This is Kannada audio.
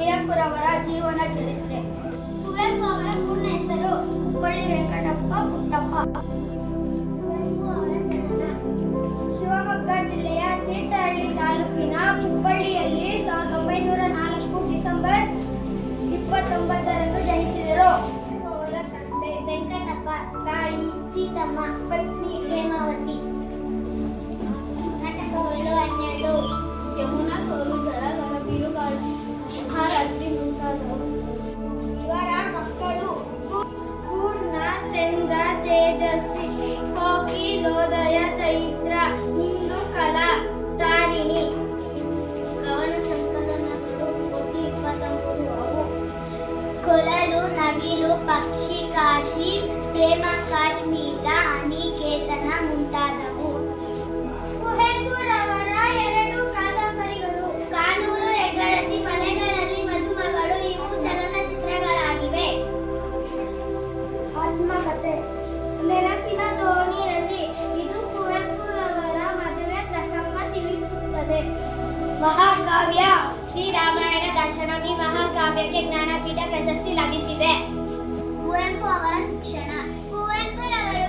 ಕುವೆಂಪುರವರ ಜೀವನ ಚರಿತ್ರೆ. ಕುವೆಂಪು ಅವರ ಪೂರ್ಣ ಹೆಸರು ಕುಪ್ಪಳ್ಳಿ ವೆಂಕಟಪ್ಪ ಪುಟ್ಟಪ್ಪ. ಕುವೆಂಪು ಅವರ ಜನನ ಶಿವಮೊಗ್ಗ ಜಿಲ್ಲೆಯ ತೀರ್ಥಹಳ್ಳಿ ತಾಲೂಕಿನ ಕುಪ್ಪಳ್ಳಿಯಲ್ಲಿ 1904 ಡಿಸೆಂಬರ್ 29ರಂದು ಜನಿಸಿದರು. ಅವರ ತಂದೆ ವೆಂಕಟಪ್ಪ, ತಾಯಿ ಸೀತಮ್ಮ, ಪತ್ನಿ ಹೇಮಾವತಿ. ನಾಟಕಗಳು 12, ಯಮುನಾ, ಸೋಲುದರ, ಗರಬೀರುಗಾಳಿ, ಮಹಾರಾತ್ರಿ ಮುಂತಾದವು. ಇವರ ಮಕ್ಕಳು ಪೂರ್ಣ, ಚಂದ್ರ, ತೇಜಸ್ವಿ, ಕೋಕಿಲೋದಯ, ಚೈತ್ರ, ಇಂದು, ಕಲಾ, ತಾರಿಣಿ. ಕವನ ಸಂಕಲನಗಳು ಒಟ್ಟು 23 ಅವು. ಕೊಳಲು, ನವಿಲು, ಪಕ್ಷಿ, ಕಾಶಿ, ಪ್ರೇಮ, ಕಾಶ್ಮೀರ, ಅನಿಕೇತನ ಮುಂತಾದವು. ಕುವೆಂಪುರವರ 2 ಕಾದಂಬರಿಗಳು ಕಾನೂರು ಹೆಗ್ಗಡತಿ, ಮನೆಗಳಲ್ಲಿ ಮದುಮಗಳು ಇವು ಚಲನಚಿತ್ರಗಳಾಗಿವೆ. ಆತ್ಮಕಥೆ ನೆನಪಿನ ದೋಣಿಯಲ್ಲಿ ಇದು ಕುವೆಂಪುರವರ ಮದುವೆ ಪ್ರಸಂಗ ತಿಳಿಸುತ್ತದೆ. ಮಹಾಕಾವ್ಯ ಶ್ರೀರಾಮಾಯಣ ದರ್ಶನಂ. ಈ ಮಹಾಕಾವ್ಯಕ್ಕೆ ಜ್ಞಾನಪೀಠ ಪ್ರಶಸ್ತಿ ಲಭಿಸಿದೆ. ಕುವೆಂಪು ಅವರ ಶಿಕ್ಷಣ. ಕುವೆಂಪುರವರು